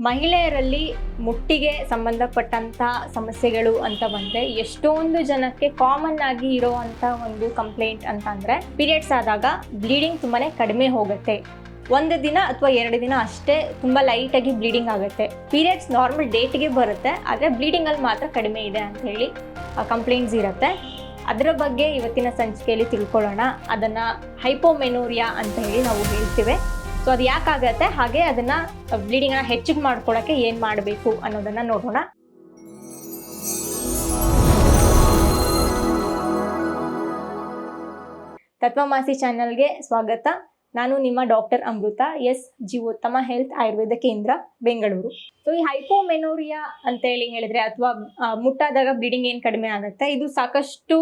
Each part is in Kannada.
ಮಹಿಳೆಯರಲ್ಲಿ ಮುಟ್ಟಿಗೆ ಸಂಬಂಧಪಟ್ಟಂತ ಸಮಸ್ಯೆಗಳು ಅಂತ ಬಂದ್ರೆ ಎಷ್ಟೊಂದು ಜನಕ್ಕೆ ಕಾಮನ್ ಆಗಿ ಇರುವಂತ ಒಂದು ಕಂಪ್ಲೇಂಟ್ ಅಂತ ಅಂದ್ರೆ ಪೀರಿಯಡ್ಸ್ ಆದಾಗ ಬ್ಲೀಡಿಂಗ್ ತುಂಬಾನೇ ಕಡಿಮೆ ಹೋಗುತ್ತೆ. ಒಂದು ದಿನ ಅಥವಾ 2 ದಿನ ಅಷ್ಟೇ ತುಂಬಾ ಲೈಟ್ ಆಗಿ ಬ್ಲೀಡಿಂಗ್ ಆಗುತ್ತೆ. ಪೀರಿಯಡ್ಸ್ ನಾರ್ಮಲ್ ಡೇಟ್ಗೆ ಬರುತ್ತೆ, ಆದರೆ ಬ್ಲೀಡಿಂಗ್ ಅಲ್ಲಿ ಮಾತ್ರ ಕಡಿಮೆ ಇದೆ ಅಂತ ಹೇಳಿ ಕಂಪ್ಲೇಂಟ್ಸ್ ಇರುತ್ತೆ. ಅದರ ಬಗ್ಗೆ ಇವತ್ತಿನ ಸಂಚಿಕೆಯಲ್ಲಿ ತಿಳ್ಕೊಳ್ಳೋಣ. ಅದನ್ನ ಹೈಪೋಮೆನೋರಿಯಾ ಅಂತ ಹೇಳಿ ನಾವು ಹೇಳ್ತೀವಿ. ಸೊ ಅದು ಯಾಕಾಗತ್ತೆ, ಹಾಗೆ ಅದನ್ನ ಬ್ಲೀಡಿಂಗ್ ಅನ್ನ ಹೆಚ್ಚಿಗೆ ಮಾಡ್ಕೊಳ್ಳೋಕೆ ಏನ್ ಮಾಡಬೇಕು ಅನ್ನೋದನ್ನ ನೋಡೋಣ. ತತ್ವಮಾಸಿ ಚಾನಲ್ಗೆ ಸ್ವಾಗತ. ನಾನು ನಿಮ್ಮ ಡಾಕ್ಟರ್ ಅಮೃತ, ಎಸ್ ಜೀವೋತ್ತಮ ಹೆಲ್ತ್ ಆಯುರ್ವೇದ ಕೇಂದ್ರ, ಬೆಂಗಳೂರು. ಸೊ ಈ ಹೈಪೋಮೆನೋರಿಯಾ ಅಂತ ಹೇಳಿದ್ರೆ ಅಥವಾ ಮುಟ್ಟಾದಾಗ ಬ್ಲೀಡಿಂಗ್ ಏನ್ ಕಡಿಮೆ ಆಗುತ್ತೆ, ಇದು ಸಾಕಷ್ಟು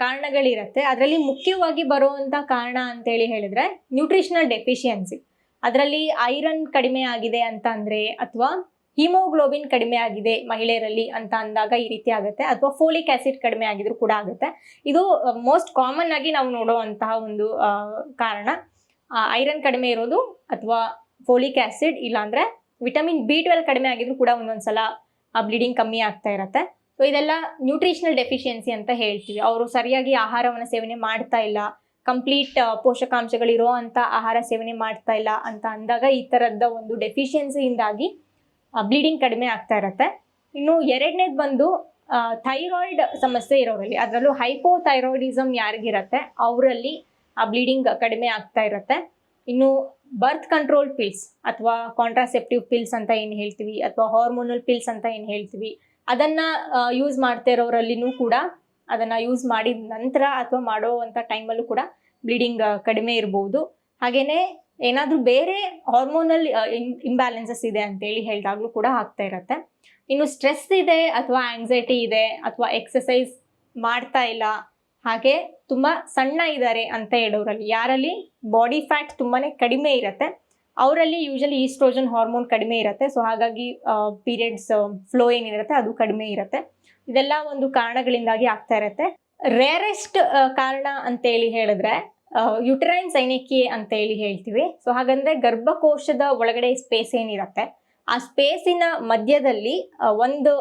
ಕಾರಣಗಳಿರುತ್ತೆ. ಅದರಲ್ಲಿ ಮುಖ್ಯವಾಗಿ ಬರುವಂತ ಕಾರಣ ಅಂತ ಹೇಳಿದ್ರೆ ನ್ಯೂಟ್ರಿಷನಲ್ ಡೆಫಿಷಿಯನ್ಸಿ. ಅದರಲ್ಲಿ ಐರನ್ ಕಡಿಮೆ ಆಗಿದೆ ಅಂತ ಅಂದ್ರೆ, ಅಥವಾ ಹಿಮೋಗ್ಲೋಬಿನ್ ಕಡಿಮೆ ಆಗಿದೆ ಮಹಿಳೆಯರಲ್ಲಿ ಅಂತ ಅಂದಾಗ ಈ ರೀತಿ ಆಗುತ್ತೆ, ಅಥವಾ ಫೋಲಿಕ್ ಆಸಿಡ್ ಕಡಿಮೆ ಆಗಿದ್ರು ಕೂಡ ಆಗುತ್ತೆ. ಇದು ಮೋಸ್ಟ್ ಕಾಮನ್ ಆಗಿ ನಾವು ನೋಡುವಂತಹ ಒಂದು ಕಾರಣ. ಐರನ್ ಕಡಿಮೆ ಇರೋದು ಅಥವಾ ಫೋಲಿಕ್ ಆಸಿಡ್, ಇಲ್ಲಾಂದ್ರೆ ವಿಟಮಿನ್ B12 ಕಡಿಮೆ ಆಗಿದ್ರು ಕೂಡ ಒಂದೊಂದ್ಸಲ ಬ್ಲೀಡಿಂಗ್ ಕಮ್ಮಿ ಆಗ್ತಾ ಇರುತ್ತೆ. ಸೊ ಇದೆಲ್ಲ ನ್ಯೂಟ್ರಿಷನಲ್ ಡೆಫಿಷಿಯನ್ಸಿ ಅಂತ ಹೇಳ್ತೀವಿ. ಅವರು ಸರಿಯಾಗಿ ಆಹಾರವನ್ನು ಸೇವನೆ ಮಾಡ್ತಾ ಇಲ್ಲ, ಕಂಪ್ಲೀಟ್ ಪೋಷಕಾಂಶಗಳಿರೋ ಅಂತ ಆಹಾರ ಸೇವನೆ ಮಾಡ್ತಾ ಇಲ್ಲ ಅಂತ ಅಂದಾಗ ಈ ಥರದ ಒಂದು ಡೆಫಿಷಿಯನ್ಸಿಯಿಂದಾಗಿ ಬ್ಲೀಡಿಂಗ್ ಕಡಿಮೆ ಆಗ್ತಾ ಇರುತ್ತೆ. ಇನ್ನು ಎರಡನೇದು ಬಂದು ಥೈರಾಯ್ಡ್ ಸಮಸ್ಯೆ ಇರೋರಲ್ಲಿ, ಅದರಲ್ಲೂ ಹೈಪೋಥೈರಾಯ್ಡಿಸಮ್ ಯಾರಿಗಿರುತ್ತೆ ಅವರಲ್ಲಿ ಬ್ಲೀಡಿಂಗ್ ಕಡಿಮೆ ಆಗ್ತಾ ಇರುತ್ತೆ. ಇನ್ನು ಬರ್ತ್ ಕಂಟ್ರೋಲ್ ಪಿಲ್ಸ್ ಅಥವಾ ಕಾಂಟ್ರಾಸೆಪ್ಟಿವ್ ಪಿಲ್ಸ್ ಅಂತ ಏನು ಹೇಳ್ತೀವಿ, ಅಥವಾ ಹಾರ್ಮೋನಲ್ ಪಿಲ್ಸ್ ಅಂತ ಏನು ಹೇಳ್ತೀವಿ, ಅದನ್ನ ಯೂಸ್ ಮಾಡ್ತಾ ಇರೋರಲ್ಲಿನೂ ಕೂಡ ಅದನ್ನ ಯೂಸ್ ಮಾಡಿದ ನಂತರ ಅಥವಾ ಮಾಡುವಂಥ ಟೈಮಲ್ಲೂ ಕೂಡ ಬ್ಲೀಡಿಂಗ್ ಕಡಿಮೆ ಇರ್ಬೋದು. ಹಾಗೇನೆ ಏನಾದರೂ ಬೇರೆ ಹಾರ್ಮೋನಲ್ ಇಂಬ್ಯಾಲೆನ್ಸಸ್ ಇದೆ ಅಂತೇಳಿ ಹೇಳಿದಾಗಲೂ ಕೂಡ ಆಗ್ತಾ ಇರುತ್ತೆ. ಇನ್ನು ಸ್ಟ್ರೆಸ್ ಇದೆ ಅಥವಾ ಆಂಗ್ಸೈಟಿ ಇದೆ ಅಥವಾ ಎಕ್ಸಸೈಸ್ ಮಾಡ್ತಾ ಇಲ್ಲ, ಹಾಗೆ ತುಂಬ ಸಣ್ಣ ಇದ್ದಾರೆ ಅಂತ ಹೇಳೋರಲ್ಲಿ, ಯಾರಲ್ಲಿ ಬಾಡಿ ಫ್ಯಾಟ್ ತುಂಬಾನೇ ಕಡಿಮೆ ಇರುತ್ತೆ ಅವರಲ್ಲಿ ಯೂಶಲಿ ಈಸ್ಟ್ರೋಜನ್ ಹಾರ್ಮೋನ್ ಕಡಿಮೆ ಇರುತ್ತೆ. ಸೊ ಹಾಗಾಗಿ ಪೀರಿಯಡ್ಸ್ ಫ್ಲೋ ಏನಿರುತ್ತೆ ಅದು ಕಡಿಮೆ ಇರುತ್ತೆ. ಇದೆಲ್ಲ ಒಂದು ಕಾರಣಗಳಿಂದಾಗಿ ಆಗ್ತಾ ಇರುತ್ತೆ. ರೇರೆಸ್ಟ್ ಕಾರಣ ಅಂತೇಳಿ ಹೇಳಿದ್ರೆ ಯುಟರೈನ್ ಸೈನಿಕಿಯೆ ಅಂತ ಹೇಳಿ ಹೇಳ್ತೀವಿ. ಸೊ ಹಾಗಂದ್ರೆ ಗರ್ಭಕೋಶದ ಒಳಗಡೆ ಸ್ಪೇಸ್ ಏನಿರುತ್ತೆ, ಆ ಸ್ಪೇಸಿನ ಮಧ್ಯದಲ್ಲಿ ಒಂದು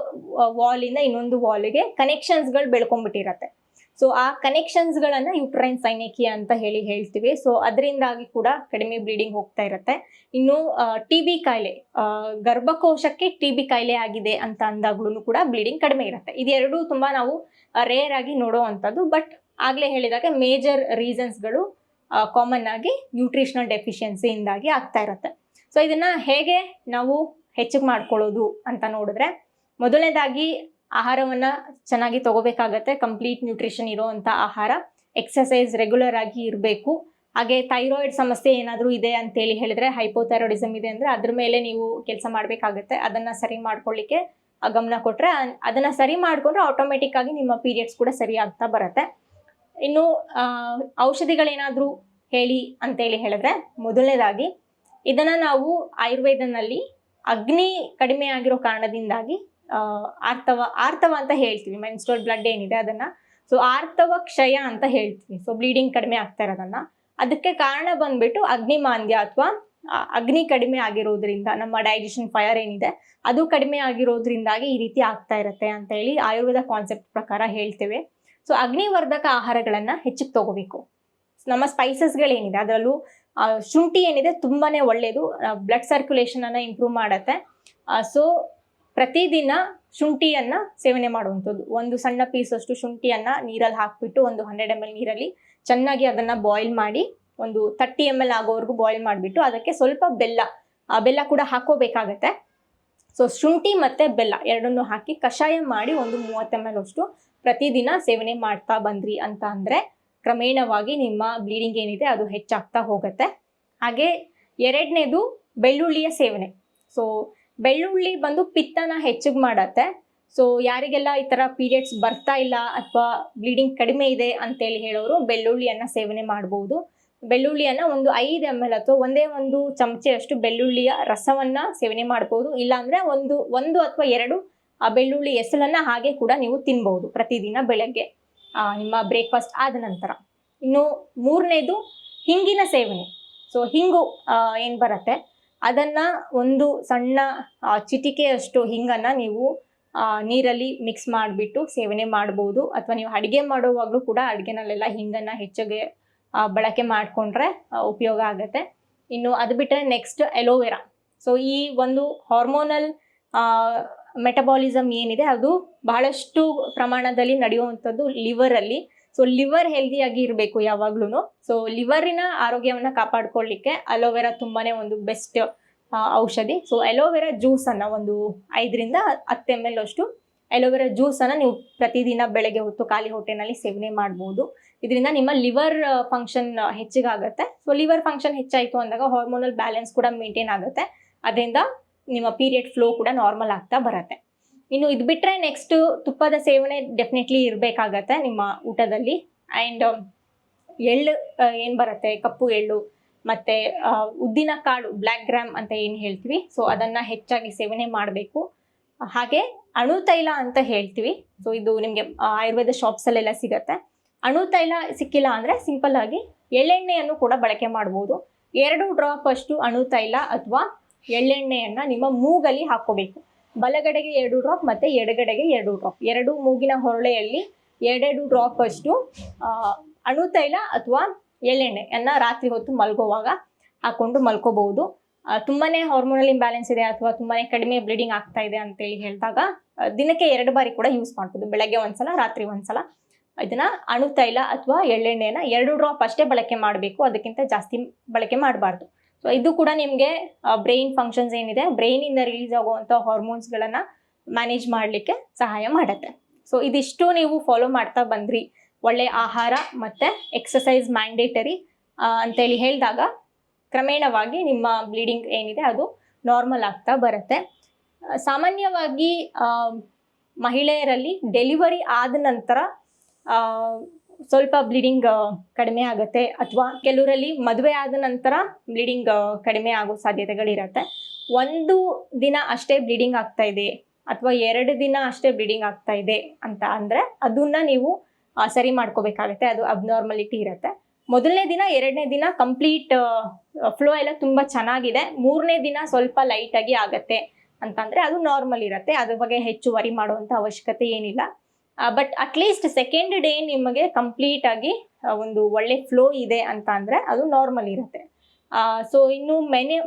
ವಾಲಿಂದ ಇನ್ನೊಂದು ವಾಲಿಗೆ ಕನೆಕ್ಷನ್ಸ್ಗಳು ಬೆಳ್ಕೊಂಡ್ಬಿಟ್ಟಿರತ್ತೆ. ಸೊ ಆ ಕನೆಕ್ಷನ್ಸ್ಗಳನ್ನು ಯುಟರೈನ್ ಸೈನಿಕಿಯೆ ಅಂತ ಹೇಳಿ ಹೇಳ್ತೀವಿ. ಸೊ ಅದರಿಂದಾಗಿ ಕೂಡ ಕಡಿಮೆ ಬ್ಲೀಡಿಂಗ್ ಹೋಗ್ತಾ ಇರುತ್ತೆ. ಇನ್ನು TB ಕಾಯಿಲೆ, ಗರ್ಭಕೋಶಕ್ಕೆ TB ಕಾಯಿಲೆ ಆಗಿದೆ ಅಂತ ಅಂದಾಗ್ಲೂ ಕೂಡ ಬ್ಲೀಡಿಂಗ್ ಕಡಿಮೆ ಇರುತ್ತೆ. ಇದೆರಡೂ ತುಂಬಾ ನಾವು ರೇರ್ ಆಗಿ ನೋಡೋವಂಥದ್ದು. ಬಟ್ ಆಗ್ಲೇ ಹೇಳಿದಾಗ ಮೇಜರ್ ರೀಸನ್ಸ್ಗಳು ಕಾಮನ್ ಆಗಿ ನ್ಯೂಟ್ರಿಷನಲ್ ಡೆಫಿಷಿಯನ್ಸಿಯಿಂದಾಗಿ ಆಗ್ತಾ ಇರುತ್ತೆ. ಸೊ ಇದನ್ನ ಹೇಗೆ ನಾವು ಹೆಚ್ಚಿಗೆ ಮಾಡ್ಕೊಳ್ಳೋದು ಅಂತ ನೋಡಿದ್ರೆ, ಮೊದಲನೇದಾಗಿ ಆಹಾರವನ್ನ ಚೆನ್ನಾಗಿ ತಗೋಬೇಕಾಗತ್ತೆ. ಕಂಪ್ಲೀಟ್ ನ್ಯೂಟ್ರಿಷನ್ ಇರೋವಂಥ ಆಹಾರ, ಎಕ್ಸಸೈಸ್ ರೆಗ್ಯುಲರ್ ಆಗಿ ಇರಬೇಕು. ಹಾಗೆ ಥೈರಾಯ್ಡ್ ಸಮಸ್ಯೆ ಏನಾದರೂ ಇದೆ ಅಂತೇಳಿ ಹೇಳಿದ್ರೆ, ಹೈಪೋಥೈರಾಯ್ಡಿಸಮ್ ಇದೆ ಅಂದರೆ ಅದ್ರ ಮೇಲೆ ನೀವು ಕೆಲಸ ಮಾಡಬೇಕಾಗತ್ತೆ. ಅದನ್ನು ಸರಿ ಮಾಡ್ಕೊಳ್ಳಿಕ್ಕೆ ಗಮನ ಕೊಟ್ಟರೆ, ಅದನ್ನು ಸರಿ ಮಾಡಿಕೊಂಡ್ರೆ ಆಟೋಮೆಟಿಕ್ ಆಗಿ ನಿಮ್ಮ ಪೀರಿಯಡ್ಸ್ ಕೂಡ ಸರಿ ಆಗ್ತಾ ಬರುತ್ತೆ. ಇನ್ನು ಔಷಧಿಗಳೇನಾದರೂ ಹೇಳಿ ಅಂತೇಳಿ ಹೇಳಿದ್ರೆ, ಮೊದಲನೇದಾಗಿ ಇದನ್ನು ನಾವು ಆಯುರ್ವೇದನಲ್ಲಿ ಅಗ್ನಿ ಕಡಿಮೆ ಆಗಿರೋ ಕಾರಣದಿಂದಾಗಿ ಆರ್ತವ ಅಂತ ಹೇಳ್ತೀವಿ. ಮೆನ್ಸ್ಟ್ರುವಲ್ ಬ್ಲಡ್ ಏನಿದೆ ಅದನ್ನ, ಸೊ ಆರ್ತವ ಕ್ಷಯ ಅಂತ ಹೇಳ್ತೀವಿ. ಸೊ ಬ್ಲೀಡಿಂಗ್ ಕಡಿಮೆ ಆಗ್ತಾ ಇರೋದನ್ನ, ಅದಕ್ಕೆ ಕಾರಣ ಬಂದ್ಬಿಟ್ಟು ಅಗ್ನಿಮಾಂದ್ಯ ಅಥವಾ ಅಗ್ನಿ ಕಡಿಮೆ ಆಗಿರೋದ್ರಿಂದ, ನಮ್ಮ ಡೈಜೆಷನ್ ಫೈರ್ ಏನಿದೆ ಅದು ಕಡಿಮೆ ಆಗಿರೋದ್ರಿಂದಾಗಿ ಈ ರೀತಿ ಆಗ್ತಾ ಇರುತ್ತೆ ಅಂತ ಹೇಳಿ ಆಯುರ್ವೇದ ಕಾನ್ಸೆಪ್ಟ್ ಪ್ರಕಾರ ಹೇಳ್ತೇವೆ. ಸೊ ಅಗ್ನಿವರ್ಧಕ ಆಹಾರಗಳನ್ನ ಹೆಚ್ಚಿಗೆ ತಗೋಬೇಕು. ನಮ್ಮ ಸ್ಪೈಸಸ್ಗಳೇನಿದೆ ಅದರಲ್ಲೂ ಶುಂಠಿ ಏನಿದೆ ತುಂಬಾನೇ ಒಳ್ಳೆಯದು, ಬ್ಲಡ್ ಸರ್ಕ್ಯುಲೇಷನ್ ಅನ್ನ ಇಂಪ್ರೂವ್ ಮಾಡುತ್ತೆ. ಸೊ ಪ್ರತಿದಿನ ಶುಂಠಿಯನ್ನ ಸೇವನೆ ಮಾಡುವಂಥದ್ದು. ಒಂದು ಸಣ್ಣ ಪೀಸಷ್ಟು ಶುಂಠಿಯನ್ನ ನೀರಲ್ಲಿ ಹಾಕ್ಬಿಟ್ಟು ಒಂದು 100 ml ನೀರಲ್ಲಿ ಚೆನ್ನಾಗಿ ಅದನ್ನ ಬಾಯ್ಲ್ ಮಾಡಿ, ಒಂದು 30 ml ಆಗೋವರೆಗೂ ಬಾಯ್ಲ್ ಮಾಡಿಬಿಟ್ಟು ಅದಕ್ಕೆ ಸ್ವಲ್ಪ ಬೆಲ್ಲ ಕೂಡ ಹಾಕೋಬೇಕಾಗತ್ತೆ. ಸೊ ಶುಂಠಿ ಮತ್ತೆ ಬೆಲ್ಲ ಎರಡನ್ನೂ ಹಾಕಿ ಕಷಾಯ ಮಾಡಿ ಒಂದು 30 ml ಅಷ್ಟು ಪ್ರತಿದಿನ ಸೇವನೆ ಮಾಡ್ತಾ ಬಂದ್ರಿ ಅಂತ ಅಂದ್ರೆ ಕ್ರಮೇಣವಾಗಿ ನಿಮ್ಮ ಬ್ಲೀಡಿಂಗ್ ಏನಿದೆ ಅದು ಹೆಚ್ಚಾಗ್ತಾ ಹೋಗುತ್ತೆ. ಹಾಗೆ ಎರಡನೇದು ಬೆಳ್ಳುಳ್ಳಿಯ ಸೇವನೆ. ಸೊ ಬೆಳ್ಳುಳ್ಳಿ ಬಂದು ಪಿತ್ತನ ಹೆಚ್ಚಿಗೆ ಮಾಡತ್ತೆ. ಸೊ ಯಾರಿಗೆಲ್ಲ ಈ ಥರ ಪೀರಿಯಡ್ಸ್ ಬರ್ತಾ ಇಲ್ಲ ಅಥವಾ ಬ್ಲೀಡಿಂಗ್ ಕಡಿಮೆ ಇದೆ ಅಂತೇಳಿ ಹೇಳೋರು ಬೆಳ್ಳುಳ್ಳಿಯನ್ನು ಸೇವನೆ ಮಾಡ್ಬೋದು. ಬೆಳ್ಳುಳ್ಳಿಯನ್ನು ಒಂದು 5 ml ಅಥವಾ ಒಂದು ಚಮಚೆಯಷ್ಟು ಬೆಳ್ಳುಳ್ಳಿಯ ರಸವನ್ನು ಸೇವನೆ ಮಾಡ್ಬೋದು. ಇಲ್ಲಾಂದರೆ ಒಂದು ಅಥವಾ 2 ಬೆಳ್ಳುಳ್ಳಿ ಎಸಳನ್ನು ಹಾಗೆ ಕೂಡ ನೀವು ತಿನ್ಬೋದು ಪ್ರತಿದಿನ ಬೆಳಗ್ಗೆ ನಿಮ್ಮ ಬ್ರೇಕ್ಫಾಸ್ಟ್ ಆದ ನಂತರ. ಇನ್ನು ಮೂರನೇದು ಹಿಂಗಿನ ಸೇವನೆ. ಸೊ ಹಿಂಗು ಏನು ಬರುತ್ತೆ ಅದನ್ನು ಒಂದು ಸಣ್ಣ ಚಿಟಿಕೆಯಷ್ಟು ಹಿಂಗನ್ನು ನೀವು ನೀರಲ್ಲಿ ಮಿಕ್ಸ್ ಮಾಡಿಬಿಟ್ಟು ಸೇವನೆ ಮಾಡ್ಬೋದು. ಅಥವಾ ನೀವು ಅಡುಗೆ ಮಾಡುವಾಗಲೂ ಕೂಡ ಅಡುಗೆನಲ್ಲೆಲ್ಲ ಹಿಂಗನ್ನು ಹೆಚ್ಚಿಗೆ ಬಳಕೆ ಮಾಡಿಕೊಂಡ್ರೆ ಉಪಯೋಗ ಆಗುತ್ತೆ. ಇನ್ನು ಅದು ಬಿಟ್ಟರೆ ನೆಕ್ಸ್ಟ್ ಎಲೋವೆರಾ. ಸೊ ಈ ಒಂದು ಹಾರ್ಮೋನಲ್ ಮೆಟಬಾಲಿಸಮ್ ಏನಿದೆ ಅದು ಬಹಳಷ್ಟು ಪ್ರಮಾಣದಲ್ಲಿ ನಡೆಯುವಂಥದ್ದು ಲಿವರಲ್ಲಿ. ಸೊ ಲಿವರ್ ಹೆಲ್ದಿಯಾಗಿ ಇರಬೇಕು ಯಾವಾಗ್ಲೂ. ಸೊ ಲಿವರಿನ ಆರೋಗ್ಯವನ್ನು ಕಾಪಾಡ್ಕೊಳ್ಳಿಕ್ಕೆ ಅಲೋವೆರಾ ತುಂಬಾ ಒಂದು ಬೆಸ್ಟ್ ಔಷಧಿ. ಸೊ ಅಲೋವೆರಾ ಜ್ಯೂಸನ್ನು ಒಂದು 5ರಿಂದ 10 ml ಅಷ್ಟು ಅಲೋವೆರಾ ಜ್ಯೂಸನ್ನು ನೀವು ಪ್ರತಿದಿನ ಬೆಳಗ್ಗೆ ಹೊತ್ತು ಖಾಲಿ ಹೊಟ್ಟೆನಲ್ಲಿ ಸೇವನೆ ಮಾಡ್ಬೋದು. ಇದರಿಂದ ನಿಮ್ಮ ಲಿವರ್ ಫಂಕ್ಷನ್ ಹೆಚ್ಚಿಗಾಗುತ್ತೆ. ಸೊ ಲಿವರ್ ಫಂಕ್ಷನ್ ಹೆಚ್ಚಾಯಿತು ಅಂದಾಗ ಹಾರ್ಮೋನಲ್ ಬ್ಯಾಲೆನ್ಸ್ ಕೂಡ ಮೇಂಟೈನ್ ಆಗುತ್ತೆ. ಅದರಿಂದ ನಿಮ್ಮ ಪೀರಿಯಡ್ ಫ್ಲೋ ಕೂಡ ನಾರ್ಮಲ್ ಆಗ್ತಾ ಬರುತ್ತೆ. ಇನ್ನು ಇದು ಬಿಟ್ಟರೆ ನೆಕ್ಸ್ಟು ತುಪ್ಪದ ಸೇವನೆ ಡೆಫಿನೆಟ್ಲಿ ಇರಬೇಕಾಗತ್ತೆ ನಿಮ್ಮ ಊಟದಲ್ಲಿ. ಆ್ಯಂಡ್ ಎಳ್ಳು ಏನು ಬರುತ್ತೆ, ಕಪ್ಪು ಎಳ್ಳು ಮತ್ತು ಉದ್ದಿನ ಕಾಳು ಬ್ಲ್ಯಾಕ್ ಗ್ರಾಮ್ ಅಂತ ಏನು ಹೇಳ್ತೀವಿ, ಸೊ ಅದನ್ನು ಹೆಚ್ಚಾಗಿ ಸೇವನೆ ಮಾಡಬೇಕು. ಹಾಗೆ ಅಣು ತೈಲ ಅಂತ ಹೇಳ್ತೀವಿ. ಸೊ ಇದು ನಿಮಗೆ ಆಯುರ್ವೇದ ಶಾಪ್ಸಲ್ಲೆಲ್ಲ ಸಿಗುತ್ತೆ. ಅಣು ತೈಲ ಸಿಕ್ಕಿಲ್ಲ ಅಂದರೆ ಸಿಂಪಲ್ ಆಗಿ ಎಳ್ಳೆಣ್ಣೆಯನ್ನು ಕೂಡ ಬಳಕೆ ಮಾಡ್ಬೋದು. 2 ಡ್ರಾಪ್ ಅಷ್ಟು ಅಣು ತೈಲ ಅಥವಾ ಎಳ್ಳೆಣ್ಣೆಯನ್ನು ನಿಮ್ಮ ಮೂಗಲ್ಲಿ ಹಾಕ್ಕೋಬೇಕು. ಬಲಗಡೆಗೆ 2 ಡ್ರಾಪ್ ಮತ್ತು ಎಡಗಡೆಗೆ 2 ಡ್ರಾಪ್. 2 ಮೂಗಿನ ಹೊರಳೆಯಲ್ಲಿ 2 ಡ್ರಾಪ್ ಅಷ್ಟು ಅಣು ತೈಲ ಅಥವಾ ಎಳ್ಳೆಣ್ಣೆಯನ್ನು ರಾತ್ರಿ ಹೊತ್ತು ಮಲ್ಗೋವಾಗ ಹಾಕ್ಕೊಂಡು ಮಲ್ಕೋಬಹುದು. ತುಂಬಾ ಹಾರ್ಮೋನಲ್ ಇಂಬ್ಯಾಲೆನ್ಸ್ ಇದೆ ಅಥವಾ ತುಂಬಾ ಕಡಿಮೆ ಬ್ಲೀಡಿಂಗ್ ಆಗ್ತಾ ಇದೆ ಅಂತೇಳಿ ಹೇಳಿದಾಗ ದಿನಕ್ಕೆ 2 ಬಾರಿ ಕೂಡ ಯೂಸ್ ಮಾಡ್ಬೋದು. ಬೆಳಗ್ಗೆ ಒಂದ್ಸಲ, ರಾತ್ರಿ ಒಂದ್ಸಲ. ಇದನ್ನು ಅಣು ತೈಲ ಅಥವಾ ಎಳ್ಳೆಣ್ಣೆನ 2 ಡ್ರಾಪ್ ಅಷ್ಟೇ ಬಳಕೆ ಮಾಡಬೇಕು, ಅದಕ್ಕಿಂತ ಜಾಸ್ತಿ ಬಳಕೆ ಮಾಡಬಾರ್ದು. ಸೊ ಇದು ಕೂಡ ನಿಮಗೆ ಬ್ರೈನ್ ಫಂಕ್ಷನ್ಸ್ ಏನಿದೆ, ಬ್ರೈನಿಂದ ರಿಲೀಸ್ ಆಗುವಂಥ ಹಾರ್ಮೋನ್ಸ್ಗಳನ್ನು ಮ್ಯಾನೇಜ್ ಮಾಡಲಿಕ್ಕೆ ಸಹಾಯ ಮಾಡುತ್ತೆ. ಸೊ ಇದಿಷ್ಟು ನೀವು ಫಾಲೋ ಮಾಡ್ತಾ ಬಂದ್ರಿ, ಒಳ್ಳೆಯ ಆಹಾರ ಮತ್ತು ಎಕ್ಸಸೈಸ್ ಮ್ಯಾಂಡೇಟರಿ ಅಂತೇಳಿ ಹೇಳಿದಾಗ ಕ್ರಮೇಣವಾಗಿ ನಿಮ್ಮ ಬ್ಲೀಡಿಂಗ್ ಏನಿದೆ ಅದು ನಾರ್ಮಲ್ ಆಗ್ತಾ ಬರುತ್ತೆ. ಸಾಮಾನ್ಯವಾಗಿ ಮಹಿಳೆಯರಲ್ಲಿ ಡೆಲಿವರಿ ಆದ ನಂತರ ಸ್ವಲ್ಪ ಬ್ಲೀಡಿಂಗ್ ಕಡಿಮೆ ಆಗುತ್ತೆ, ಅಥವಾ ಕೆಲವರಲ್ಲಿ ಮದುವೆ ಆದ ನಂತರ ಬ್ಲೀಡಿಂಗ್ ಕಡಿಮೆ ಆಗೋ ಸಾಧ್ಯತೆಗಳಿರುತ್ತೆ. 1 ದಿನ ಅಷ್ಟೇ ಬ್ಲೀಡಿಂಗ್ ಆಗ್ತಾ ಇದೆ ಅಥವಾ 2 ದಿನ ಅಷ್ಟೇ ಬ್ಲೀಡಿಂಗ್ ಆಗ್ತಾ ಇದೆ ಅಂತ ಅಂದರೆ ಅದನ್ನು ನೀವು ಸರಿ ಮಾಡ್ಕೋಬೇಕಾಗತ್ತೆ. ಅದು ಅಬ್ನಾರ್ಮಲಿಟಿ ಇರುತ್ತೆ. ಮೊದಲನೇ ದಿನ, 2ನೇ ದಿನ ಕಂಪ್ಲೀಟ್ ಫ್ಲೋ ಎಲ್ಲ ತುಂಬ ಚೆನ್ನಾಗಿದೆ, 3ನೇ ದಿನ ಸ್ವಲ್ಪ ಲೈಟಾಗಿ ಆಗುತ್ತೆ ಅಂತಂದರೆ ಅದು ನಾರ್ಮಲ್ ಇರುತ್ತೆ. ಅದ್ರ ಬಗ್ಗೆ ಹೆಚ್ಚು ವರಿ ಮಾಡುವಂಥ ಅವಶ್ಯಕತೆ ಏನಿಲ್ಲ. ಬಟ್ ಅಟ್ಲೀಸ್ಟ್ 2nd ಡೇ ನಿಮಗೆ ಕಂಪ್ಲೀಟಾಗಿ ಒಂದು ಒಳ್ಳೆ ಫ್ಲೋ ಇದೆ ಅಂತ ಅಂದರೆ ಅದು ನಾರ್ಮಲ್ ಇರುತ್ತೆ. ಸೊ ಇನ್ನು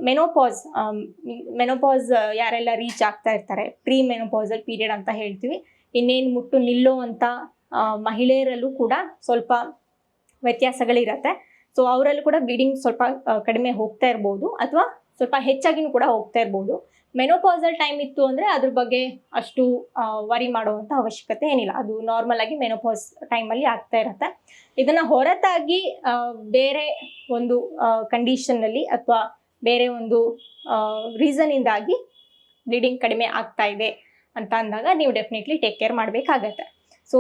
ಮೆನೋಪಾಸ್ ಯಾರೆಲ್ಲ ರೀಚ್ ಆಗ್ತಾ ಇರ್ತಾರೆ, ಪ್ರೀ ಮೆನೋಪಾಸಲ್ ಪೀರಿಯಡ್ ಅಂತ ಹೇಳ್ತೀವಿ, ಇನ್ನೇನು ಮುಟ್ಟು ನಿಲ್ಲೋ ಅಂತ ಮಹಿಳೆಯರಲ್ಲೂ ಕೂಡ ಸ್ವಲ್ಪ ವ್ಯತ್ಯಾಸಗಳಿರುತ್ತೆ. ಸೊ ಅವರಲ್ಲೂ ಕೂಡ ಬ್ಲೀಡಿಂಗ್ ಸ್ವಲ್ಪ ಕಡಿಮೆ ಹೋಗ್ತಾ ಇರ್ಬೋದು ಅಥವಾ ಸ್ವಲ್ಪ ಹೆಚ್ಚಾಗಿನೂ ಕೂಡ ಹೋಗ್ತಾ ಇರ್ಬೋದು. ಮೆನೋಪಾಸಲ್ ಟೈಮ್ ಇತ್ತು ಅಂದರೆ ಅದ್ರ ಬಗ್ಗೆ ಅಷ್ಟು ವರಿ ಮಾಡುವಂಥ ಅವಶ್ಯಕತೆ ಏನಿಲ್ಲ, ಅದು ನಾರ್ಮಲ್ ಆಗಿ ಮೆನೋಪಾಸ್ ಟೈಮಲ್ಲಿ ಆಗ್ತಾ ಇರುತ್ತೆ. ಇದನ್ನು ಹೊರತಾಗಿ ಬೇರೆ ಒಂದು ಕಂಡೀಷನ್ನಲ್ಲಿ ಅಥವಾ ಬೇರೆ ಒಂದು ರೀಸನಿಂದಾಗಿ ಬ್ಲೀಡಿಂಗ್ ಕಡಿಮೆ ಆಗ್ತಾ ಇದೆ ಅಂತ ಅಂದಾಗ ನೀವು ಡೆಫಿನೆಟ್ಲಿ ಟೇಕ್ ಕೇರ್ ಮಾಡಬೇಕಾಗತ್ತೆ. ಸೊ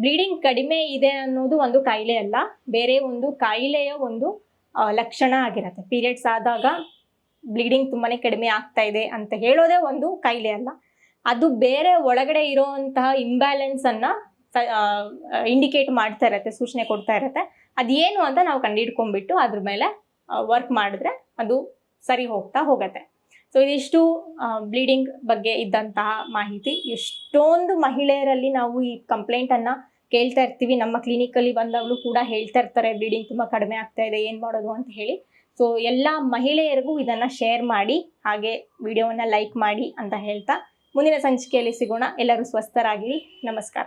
ಬ್ಲೀಡಿಂಗ್ ಕಡಿಮೆ ಇದೆ ಅನ್ನೋದು ಒಂದು ಕಾಯಿಲೆ ಅಲ್ಲ, ಬೇರೆ ಒಂದು ಕಾಯಿಲೆಯ ಒಂದು ಲಕ್ಷಣ ಆಗಿರುತ್ತೆ. ಪೀರಿಯಡ್ಸ್ ಆದಾಗ ಬ್ಲೀಡಿಂಗ್ ತುಂಬಾ ಕಡಿಮೆ ಆಗ್ತಾ ಇದೆ ಅಂತ ಹೇಳೋದೇ ಒಂದು ಕಾಯಿಲೆ ಅಲ್ಲ, ಅದು ಬೇರೆ ಒಳಗಡೆ ಇರೋವಂತಹ ಇಂಬ್ಯಾಲೆನ್ಸನ್ನು ಇಂಡಿಕೇಟ್ ಮಾಡ್ತಾ ಇರುತ್ತೆ, ಸೂಚನೆ ಕೊಡ್ತಾ ಇರುತ್ತೆ. ಅದೇನು ಅಂತ ನಾವು ಕಂಡುಹಿಡ್ಕೊಂಡ್ಬಿಟ್ಟು ಅದ್ರ ಮೇಲೆ ವರ್ಕ್ ಮಾಡಿದ್ರೆ ಅದು ಸರಿ ಹೋಗ್ತಾ ಹೋಗುತ್ತೆ. ಸೊ ಇದಿಷ್ಟು ಬ್ಲೀಡಿಂಗ್ ಬಗ್ಗೆ ಇದ್ದಂತಹ ಮಾಹಿತಿ. ಎಷ್ಟೊಂದು ಮಹಿಳೆಯರಲ್ಲಿ ನಾವು ಈ ಕಂಪ್ಲೇಂಟನ್ನು ಕೇಳ್ತಾ ಇರ್ತೀವಿ, ನಮ್ಮ ಕ್ಲಿನಿಕಲ್ಲಿ ಬಂದಾಗಲೂ ಕೂಡ ಹೇಳ್ತಾ ಇರ್ತಾರೆ ಬ್ಲೀಡಿಂಗ್ ತುಂಬ ಕಡಿಮೆ ಆಗ್ತಾ ಇದೆ, ಏನು ಮಾಡೋದು ಅಂತ ಹೇಳಿ. ಸೊ ಎಲ್ಲ ಮಹಿಳೆಯರಿಗೂ ಇದನ್ನು ಶೇರ್ ಮಾಡಿ, ಹಾಗೆ ವಿಡಿಯೋವನ್ನು ಲೈಕ್ ಮಾಡಿ ಅಂತ ಹೇಳ್ತಾ ಮುಂದಿನ ಸಂಚಿಕೆಯಲ್ಲಿ ಸಿಗೋಣ. ಎಲ್ಲರೂ ಸ್ವಸ್ಥರಾಗಿರಿ. ನಮಸ್ಕಾರ.